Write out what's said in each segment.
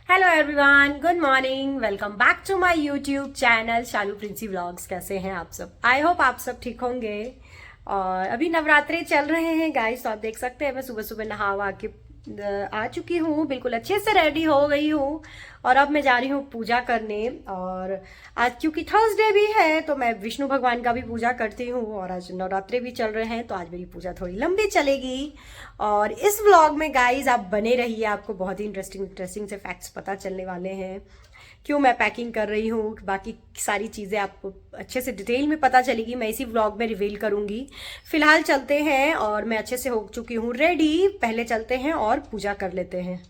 Hello everyone, good morning. Welcome back to my YouTube channel Shalu Princy vlogs. कैसे हैं आप सब? आई होप आप सब ठीक होंगे। और अभी नवरात्रे चल रहे हैं गाइस, तो आप देख सकते हैं मैं सुबह सुबह नहा वहा के आ चुकी हूँ, बिल्कुल अच्छे से रेडी हो गई हूँ। और अब मैं जा रही हूँ पूजा करने। और आज क्योंकि थर्सडे भी है तो मैं विष्णु भगवान का भी पूजा करती हूँ, और आज नवरात्रे भी चल रहे हैं तो आज मेरी पूजा थोड़ी लंबी चलेगी। और इस व्लॉग में गाइज आप बने रहिए, आपको बहुत ही इंटरेस्टिंग इंटरेस्टिंग से फैक्ट्स पता चलने वाले हैं। क्यों मैं पैकिंग कर रही हूँ, बाकी सारी चीज़ें आपको अच्छे से डिटेल में पता चलेगी, मैं इसी व्लॉग में रिवील करूंगी। फिलहाल चलते हैं, और मैं अच्छे से हो चुकी हूँ रेडी। पहले चलते हैं और पूजा कर लेते हैं।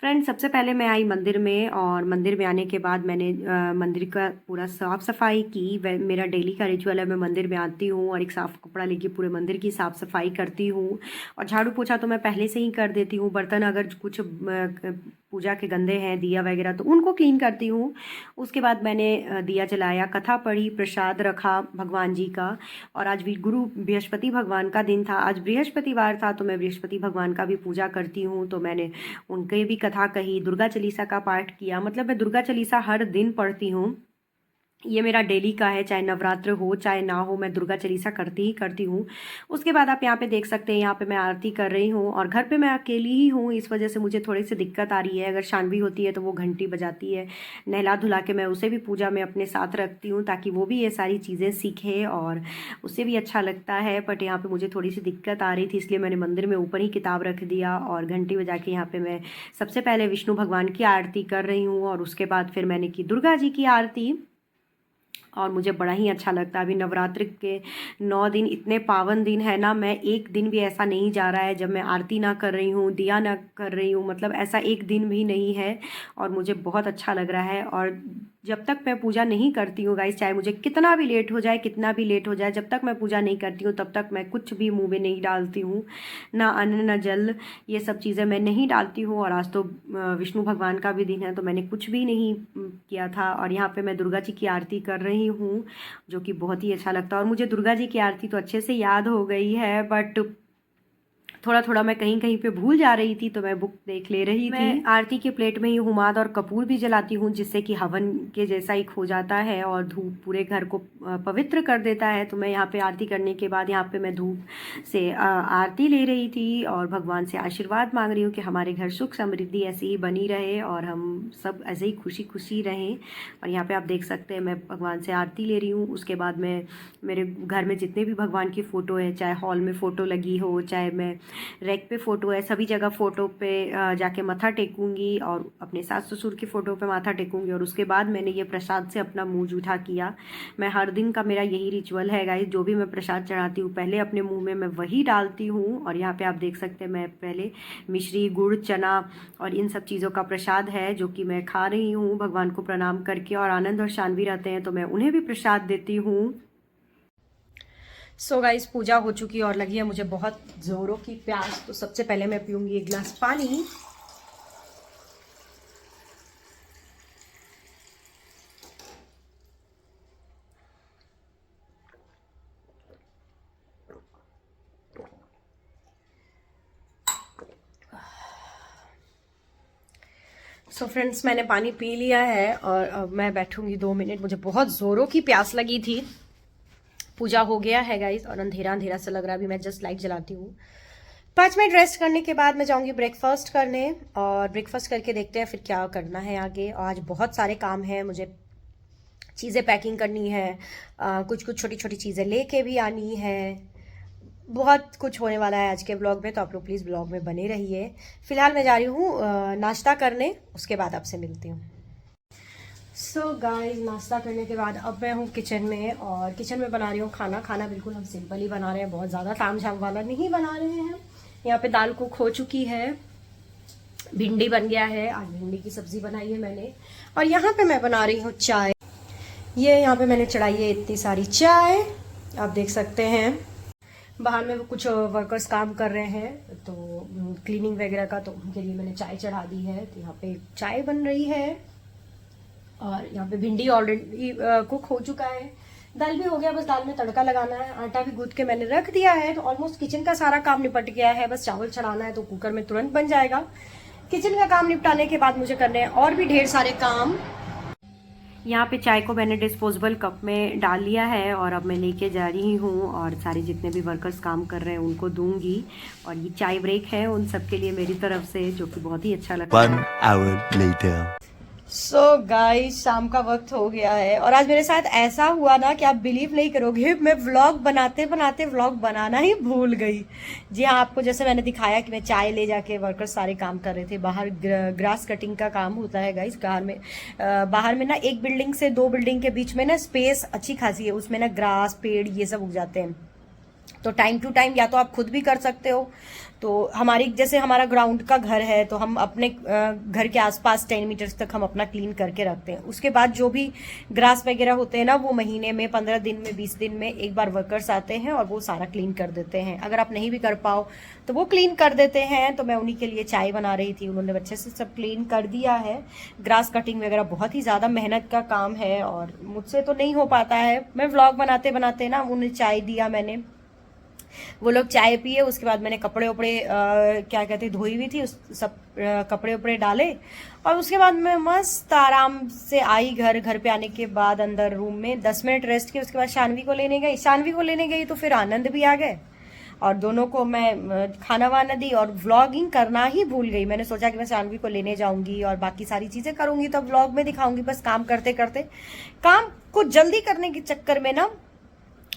फ्रेंड, सबसे पहले मैं आई मंदिर में, और मंदिर में आने के बाद मैंने मंदिर का पूरा साफ सफाई की। मेरा डेली का रिचुअल है, मैं मंदिर में आती हूँ और एक साफ कपड़ा लेके पूरे मंदिर की साफ सफाई करती हूँ। और झाड़ू पोछा तो मैं पहले से ही कर देती हूँ। बर्तन अगर कुछ पूजा के गंदे हैं, दिया वगैरह, तो उनको क्लीन करती हूँ। उसके बाद मैंने दिया जलाया, कथा पढ़ी, प्रसाद रखा भगवान जी का। और आज भी गुरु बृहस्पति भगवान का दिन था, आज बृहस्पतिवार था, तो मैं बृहस्पति भगवान का भी पूजा करती हूँ। तो मैंने उनके भी कथा कही, दुर्गा चालीसा का पाठ किया। मतलब मैं दुर्गा चालीसा हर दिन पढ़ती हूँ, ये मेरा डेली का है, चाहे नवरात्र हो चाहे ना हो, मैं दुर्गा चालीसा करती ही करती हूँ। उसके बाद आप यहाँ पे देख सकते हैं, यहाँ पे मैं आरती कर रही हूँ, और घर पे मैं अकेली ही हूँ, इस वजह से मुझे थोड़ी सी दिक्कत आ रही है। अगर शानवी होती है तो वो घंटी बजाती है, नहला धुला के मैं उसे भी पूजा में अपने साथ रखती हूँ, ताकि वो भी ये सारी चीज़ें सीखे और उसे भी अच्छा लगता है। बट यहाँ पर मुझे थोड़ी सी दिक्कत आ रही थी, इसलिए मैंने मंदिर में ऊपर ही किताब रख दिया और घंटी बजा के यहाँ पर मैं सबसे पहले विष्णु भगवान की आरती कर रही हूँ, और उसके बाद फिर मैंने की दुर्गा जी की आरती। और मुझे बड़ा ही अच्छा लगता है। अभी नवरात्रि के 9 दिन इतने पावन दिन है ना, मैं एक दिन भी ऐसा नहीं जा रहा है जब मैं आरती ना कर रही हूँ, दिया ना कर रही हूँ, मतलब ऐसा एक दिन भी नहीं है। और मुझे बहुत अच्छा लग रहा है। और जब तक मैं पूजा नहीं करती हूँ गाइस, चाहे मुझे कितना भी लेट हो जाए, कितना भी लेट हो जाए, जब तक मैं पूजा नहीं करती हूँ तब तक मैं कुछ भी मुँह में नहीं डालती हूँ, ना अन्न ना जल, ये सब चीज़ें मैं नहीं डालती हूँ। और आज तो विष्णु भगवान का भी दिन है, तो मैंने कुछ भी नहीं किया था। और यहाँ पे मैं दुर्गा जी की आरती कर रही हूँ, जो कि बहुत ही अच्छा लगता है। और मुझे दुर्गा जी की आरती तो अच्छे से याद हो गई है, बट थोड़ा थोड़ा मैं कहीं कहीं पे भूल जा रही थी, तो मैं बुक देख ले रही थी। मैं आरती के प्लेट में ही हुमाद और कपूर भी जलाती हूँ, जिससे कि हवन के जैसा एक हो जाता है और धूप पूरे घर को पवित्र कर देता है। तो मैं यहाँ पे आरती करने के बाद यहाँ पे मैं धूप से आरती ले रही थी, और भगवान से आशीर्वाद मांग रही हूँ कि हमारे घर सुख समृद्धि ऐसी ही बनी रहे, और हम सब ऐसे ही खुशी खुशी रहें। और यहाँ पे आप देख सकते हैं मैं भगवान से आरती ले रही हूँ। उसके बाद मैं मेरे घर में जितने भी भगवान की फ़ोटो है, चाहे हॉल में फ़ोटो लगी हो, चाहे मैं रैक पे फ़ोटो है, सभी जगह फ़ोटो पे जाके माथा टेकूंगी, और अपने सास ससुर की फ़ोटो पे माथा टेकूंगी। और उसके बाद मैंने ये प्रसाद से अपना मुंह जूठा किया। मैं हर दिन का मेरा यही रिचुअल है गाइस, जो भी मैं प्रसाद चढ़ाती हूँ पहले अपने मुंह में मैं वही डालती हूँ। और यहाँ पे आप देख सकते हैं मैं पहले मिश्री, गुड़, चना और इन सब चीज़ों का प्रसाद है जो कि मैं खा रही हूँ भगवान को प्रणाम करके। और आनंद और शानवी रहते हैं तो मैं उन्हें भी प्रसाद देती हूँ। सो गाइस, पूजा हो चुकी है और लगी है मुझे बहुत ज़ोरों की प्यास। तो सबसे पहले मैं पीऊंगी एक गिलास पानी। सो फ्रेंड्स, मैंने पानी पी लिया है, और अब मैं बैठूंगी 2 मिनट। मुझे बहुत ज़ोरों की प्यास लगी थी। पूजा हो गया है गाइस, और अंधेरा अंधेरा सा लग रहा है। अभी मैं जस्ट लाइट जलाती हूँ। 5 मिनट रेस्ट करने के बाद मैं जाऊंगी ब्रेकफास्ट करने, और ब्रेकफास्ट करके देखते हैं फिर क्या करना है आगे। आज बहुत सारे काम हैं, मुझे चीज़ें पैकिंग करनी है, कुछ कुछ छोटी छोटी चीज़ें लेके भी आनी है। बहुत कुछ होने वाला है आज के ब्लॉग में, तो आप लोग प्लीज़ ब्लॉग में बने रहिए। फिलहाल मैं जा रही हूँ नाश्ता करने, उसके बाद आपसे मिलती हूँ। सो गाइस, नाश्ता करने के बाद अब मैं हूँ किचन में, और किचन में बना रही हूँ खाना। खाना बिल्कुल हम सिंपल ही बना रहे हैं, बहुत ज़्यादा ताम झाम वाला नहीं बना रहे हैं। यहाँ पे दाल कुक हो चुकी है, भिंडी बन गया है, आज भिंडी की सब्जी बनाई है मैंने। और यहाँ पे मैं बना रही हूँ चाय। ये यहाँ पे मैंने चढ़ाई है इतनी सारी चाय, आप देख सकते हैं। बाहर में वो कुछ वर्कर्स काम कर रहे हैं, तो क्लीनिंग वगैरह का, तो उनके लिए मैंने चाय चढ़ा दी है। तो यहाँ पे चाय बन रही है, और यहाँ पे भिंडी ऑलरेडी कुक हो चुका है। दाल भी हो गया, बस दाल में तड़का लगाना है। आटा भी गूंथ के मैंने रख दिया है, तो ऑलमोस्ट किचन का सारा काम निपट गया है। बस चावल चढ़ाना है, तो कुकर में तुरंत बन जाएगा। किचन का काम निपटाने के बाद मुझे करने हैं और भी ढेर सारे काम। यहाँ पे चाय को मैंने डिस्पोजेबल कप में डाल लिया है और अब मैं लेके जा रही हूँ और सारे जितने भी वर्कर्स काम कर रहे हैं उनको दूंगी। और ये चाय ब्रेक है उन सब के लिए मेरी तरफ से, जो कि बहुत ही अच्छा लगता है। 1 hour later. सो गाइस, शाम का वक्त हो गया है और आज मेरे साथ ऐसा हुआ ना कि आप बिलीव नहीं करोगे, मैं व्लॉग बनाते बनाते व्लॉग बनाना ही भूल गई। जी हाँ, आपको जैसे मैंने दिखाया कि मैं चाय ले जाके वर्कर्स सारे काम कर रहे थे। बाहर ग्रास कटिंग का काम होता है गाइस। बाहर में ना एक बिल्डिंग से 2 बिल्डिंग के बीच में ना स्पेस अच्छी खासी है, उसमें ना ग्रास पेड़ ये सब उग जाते हैं। तो टाइम टू टाइम या तो आप खुद भी कर सकते हो, तो जैसे हमारा ग्राउंड का घर है तो हम अपने घर के आसपास 10 मीटर्स तक हम अपना क्लीन करके रखते हैं। उसके बाद जो भी ग्रास वगैरह होते हैं ना, वो महीने में 15 दिन में 20 दिन में एक बार वर्कर्स आते हैं और वो सारा क्लीन कर देते हैं। अगर आप नहीं भी कर पाओ तो वो क्लीन कर देते हैं। तो मैं उन्हीं के लिए चाय बना रही थी, उन्होंने अच्छे से सब क्लीन कर दिया है। ग्रास कटिंग वगैरह बहुत ही ज़्यादा मेहनत का काम है और मुझसे तो नहीं हो पाता है। मैं व्लॉग बनाते बनाते ना उन्हें चाय दिया मैंने, वो लोग चाय पिए। उसके बाद मैंने कपड़े उपड़े क्या कहते धोई हुई थी, उस सब कपड़े उपड़े डाले और उसके बाद मैं मस्त आराम से आई घर पे आने के बाद अंदर रूम में 10 मिनट रेस्ट की। उसके बाद शानवी को लेने गई तो फिर आनंद भी आ गए और दोनों को मैं खाना वाना दी और व्लॉगिंग करना ही भूल गई। मैंने सोचा कि मैं शानवी को लेने जाऊंगी और बाकी सारी चीजें करूंगी तो व्लॉग में दिखाऊंगी। बस काम करते करते, काम को जल्दी करने के चक्कर में ना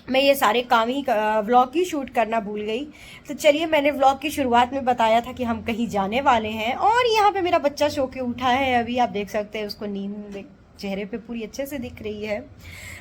मैं ये सारे काम ही व्लॉग की शूट करना भूल गई। तो चलिए, मैंने व्लॉग की शुरुआत में बताया था कि हम कहीं जाने वाले हैं और यहाँ पे मेरा बच्चा सो के उठा है अभी। आप देख सकते हैं उसको नींद चेहरे पे पूरी अच्छे से दिख रही है।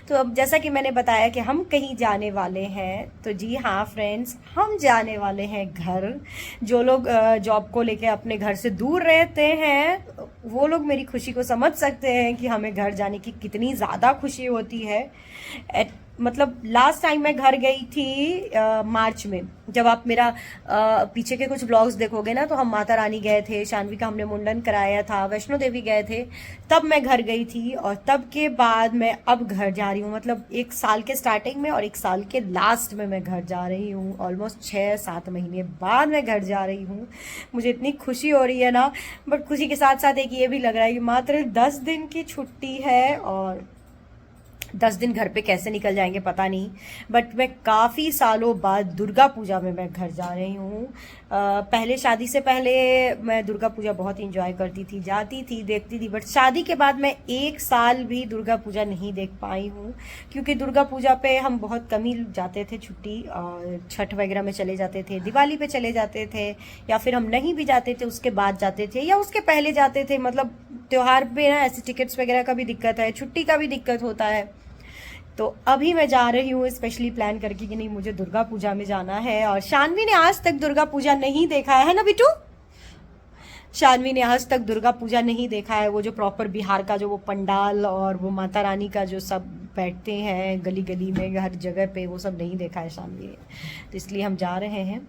तो अब जैसा कि मैंने बताया कि हम कहीं जाने वाले हैं, तो जी हाँ फ्रेंड्स, हम जाने वाले हैं घर। जो लोग जॉब को लेके अपने घर से दूर रहते हैं वो लोग मेरी खुशी को समझ सकते हैं कि हमें घर जाने की कितनी ज़्यादा खुशी होती है। मतलब लास्ट टाइम मैं घर गई थी मार्च में। जब आप मेरा पीछे के कुछ व्लॉग्स देखोगे ना, तो हम माता रानी गए थे, शानवी का हमने मुंडन कराया था, वैष्णो देवी गए थे, तब मैं घर गई थी। और तब के बाद मैं अब घर जा रही हूँ, मतलब 1 साल के स्टार्टिंग में और 1 साल के लास्ट में मैं घर जा रही हूँ। ऑलमोस्ट 6-7 महीने बाद मैं घर जा रही हूँ। मुझे इतनी खुशी हो रही है ना, बट खुशी के साथ साथ एक ये भी लग रहा है कि मात्र 10 दिन की छुट्टी है और 10 दिन घर पे कैसे निकल जाएंगे पता नहीं। बट मैं काफ़ी सालों बाद दुर्गा पूजा में मैं घर जा रही हूँ। पहले शादी से पहले मैं दुर्गा पूजा बहुत इंजॉय करती थी, जाती थी, देखती थी। बट शादी के बाद मैं 1 साल भी दुर्गा पूजा नहीं देख पाई हूँ, क्योंकि दुर्गा पूजा पे हम बहुत कम ही जाते थे छुट्टी, और छठ वगैरह में चले जाते थे, दिवाली पे चले जाते थे, या फिर हम नहीं भी जाते थे उसके बाद जाते थे या उसके पहले जाते थे। मतलब त्योहार पे ना ऐसे टिकट्स वगैरह का भी दिक्कत है, छुट्टी का भी दिक्कत होता है। तो अभी मैं जा रही हूँ स्पेशली प्लान करके कि नहीं, मुझे दुर्गा पूजा में जाना है। और शानवी ने आज तक दुर्गा पूजा नहीं देखा है ना बिटू? शानवी ने आज तक दुर्गा पूजा नहीं देखा है। वो जो प्रॉपर बिहार का जो वो पंडाल और वो माता रानी का जो सब बैठते हैं गली गली में हर जगह पे, वो सब नहीं देखा है शानवी ने। तो इसलिए हम जा रहे हैं।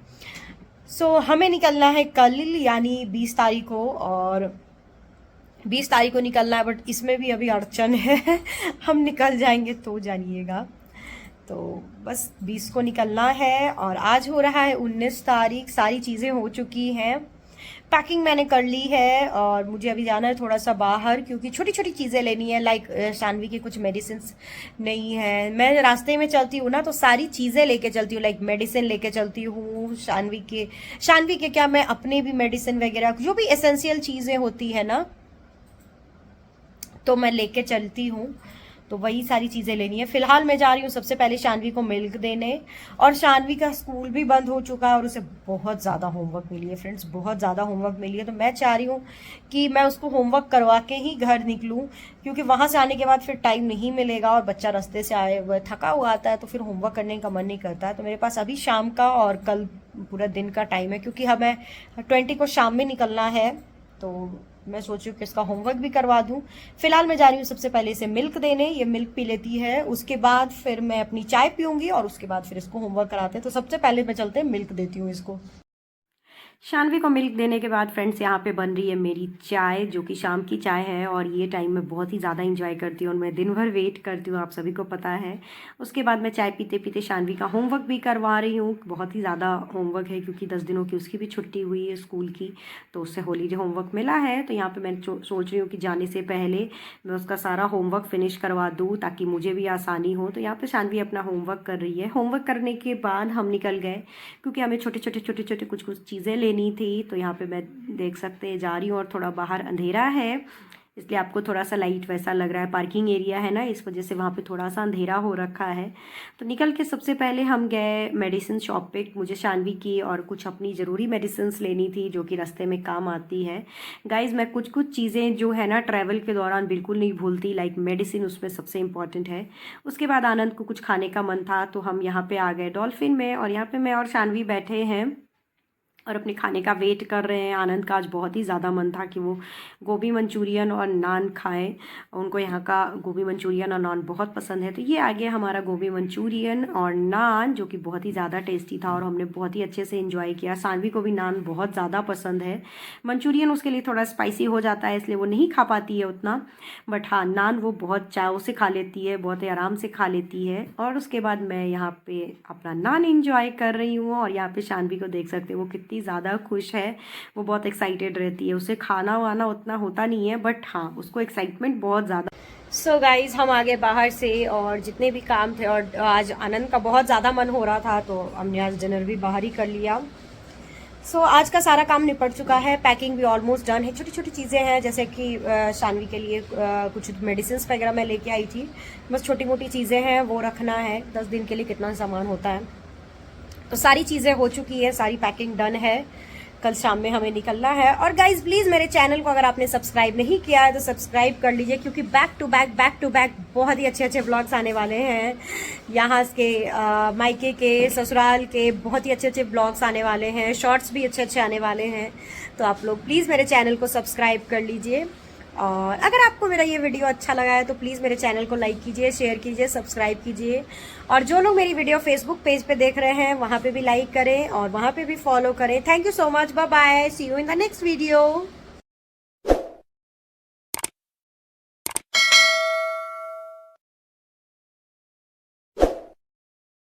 सो हमें निकलना है कल, यानी 20 तारीख को, और 20 तारीख को निकलना है। बट इसमें भी अभी अड़चन है हम निकल जाएंगे तो जानिएगा। तो बस 20 को निकलना है और आज हो रहा है 19 तारीख। सारी चीज़ें हो चुकी हैं, पैकिंग मैंने कर ली है और मुझे अभी जाना है थोड़ा सा बाहर, क्योंकि छोटी छोटी चीज़ें लेनी है। लाइक शानवी की कुछ मेडिसिन नहीं है। मैं रास्ते में चलती हूँ ना तो सारी चीज़ें लेके चलती हूँ, लाइक मेडिसिन लेके चलती हूँ शानवी के क्या, मैं अपने भी मेडिसिन वगैरह जो भी एसेंशियल चीज़ें होती है ना, तो मैं लेके चलती हूँ। तो वही सारी चीज़ें लेनी है। फिलहाल मैं जा रही हूँ सबसे पहले शानवी को मिल्क देने, और शानवी का स्कूल भी बंद हो चुका है और उसे बहुत ज़्यादा होमवर्क मिली है फ्रेंड्स, बहुत ज़्यादा होमवर्क मिली है। तो मैं चाह रही हूँ कि मैं उसको होमवर्क करवा के ही घर निकलूँ, क्योंकि वहाँ से आने के बाद फिर टाइम नहीं मिलेगा और बच्चा रास्ते से आए हुए थका हुआ आता है तो फिर होमवर्क करने का मन नहीं करता है। तो मेरे पास अभी शाम का और कल पूरा दिन का टाइम है, क्योंकि हमें 20 को शाम में निकलना है। तो मैं सोच रही हूँ कि इसका होमवर्क भी करवा दूँ। फिलहाल मैं जा रही हूँ सबसे पहले इसे मिल्क देने, ये मिल्क पी लेती है, उसके बाद फिर मैं अपनी चाय पीऊँगी और उसके बाद फिर इसको होमवर्क कराते हैं। तो सबसे पहले मैं चलते हैं मिल्क देती हूँ इसको। शानवी को मिल्क देने के बाद फ्रेंड्स यहाँ पे बन रही है मेरी चाय, जो कि शाम की चाय है और ये टाइम मैं बहुत ही ज़्यादा इंजॉय करती हूँ और मैं दिन भर वेट करती हूँ, आप सभी को पता है। उसके बाद मैं चाय पीते पीते शानवी का होमवर्क भी करवा रही हूँ। बहुत ही ज़्यादा होमवर्क है क्योंकि 10 दिनों की उसकी भी छुट्टी हुई है स्कूल की, तो उससे हॉलीडे होमवर्क मिला है। तो यहाँ पर मैं सोच रही हूँ कि जाने से पहले मैं उसका सारा होमवर्क फिनिश करवा दूँ ताकि मुझे भी आसानी हो। तो यहाँ पर शानवी अपना होमवर्क कर रही है। होमवर्क करने के बाद हम निकल गए क्योंकि हमें छोटे छोटे कुछ चीज़ें लेनी थी। तो यहाँ पे मैं देख सकते हैं जा रही हूँ और थोड़ा बाहर अंधेरा है, इसलिए आपको थोड़ा सा लाइट वैसा लग रहा है। पार्किंग एरिया है ना, इस वजह से वहाँ पे थोड़ा सा अंधेरा हो रखा है। तो निकल के सबसे पहले हम गए मेडिसिन शॉप पे। मुझे शानवी की और कुछ अपनी ज़रूरी मेडिसिन लेनी थी जो कि रास्ते में काम आती है। गाइज मैं कुछ चीज़ें जो है ना ट्रैवल के दौरान बिल्कुल नहीं भूलती, लाइक मेडिसिन उसमें सबसे इम्पॉर्टेंट है। उसके बाद आनंद को कुछ खाने का मन था तो हम यहाँ पर आ गए डॉल्फिन में, और यहाँ पर मैं और शानवी बैठे हैं और अपने खाने का वेट कर रहे हैं। आनंद का आज बहुत ही ज़्यादा मन था कि वो गोभी मंचूरियन और नान खाएं। उनको यहाँ का गोभी मंचूरियन और नान बहुत पसंद है। तो ये आ गया हमारा गोभी मंचूरियन और नान, जो कि बहुत ही ज़्यादा टेस्टी था और हमने बहुत ही अच्छे से एंजॉय किया। सानवी को भी नान बहुत ज़्यादा पसंद है। मंचूरियन उसके लिए थोड़ा स्पाइसी हो जाता है, इसलिए वो नहीं खा पाती है उतना, बट हाँ नान वो बहुत चाव से खा लेती है, बहुत ही आराम से खा लेती है। और उसके बाद मैं यहाँ पे अपना नान एंजॉय कर रही हूँ और यहाँ पे शानवी को देख सकते हो वो कितनी ज़्यादा खुश है, वो बहुत एक्साइटेड रहती है। उसे खाना वाना उतना होता नहीं है, बट हाँ उसको एक्साइटमेंट बहुत ज़्यादा। सो गाइज हम आ गए बाहर से और जितने भी काम थे, और आज आनंद का बहुत ज़्यादा मन हो रहा था तो हमने आज डिनर भी बाहर ही कर लिया। सो आज का सारा काम निपट चुका है, पैकिंग भी ऑलमोस्ट डन है। छोटी छोटी चीज़ें हैं जैसे कि शानवी के लिए कुछ मेडिसिन वगैरह मैं लेके आई थी, बस छोटी मोटी चीज़ें हैं वो रखना है। 10 दिन के लिए कितना सामान होता है, तो सारी चीज़ें हो चुकी है, सारी पैकिंग डन है। कल शाम में हमें निकलना है। और गाइज प्लीज़ मेरे चैनल को अगर आपने सब्सक्राइब नहीं किया है तो सब्सक्राइब कर लीजिए, क्योंकि बैक टू बैक बहुत ही अच्छे व्लॉग्स आने वाले हैं। यहाँ के मायके के, ससुराल के बहुत ही अच्छे व्लॉग्स आने वाले हैं, शॉर्ट्स भी अच्छे आने वाले हैं। तो आप लोग प्लीज़ मेरे चैनल को सब्सक्राइब कर लीजिए। और अगर आपको मेरा ये वीडियो अच्छा लगा है तो प्लीज़ मेरे चैनल को लाइक कीजिए, शेयर कीजिए, सब्सक्राइब कीजिए। और जो लोग मेरी वीडियो फेसबुक पेज पे देख रहे हैं वहाँ पे भी लाइक करें और वहाँ पे भी फॉलो करें। Thank you so much, bye bye, see you in the next video.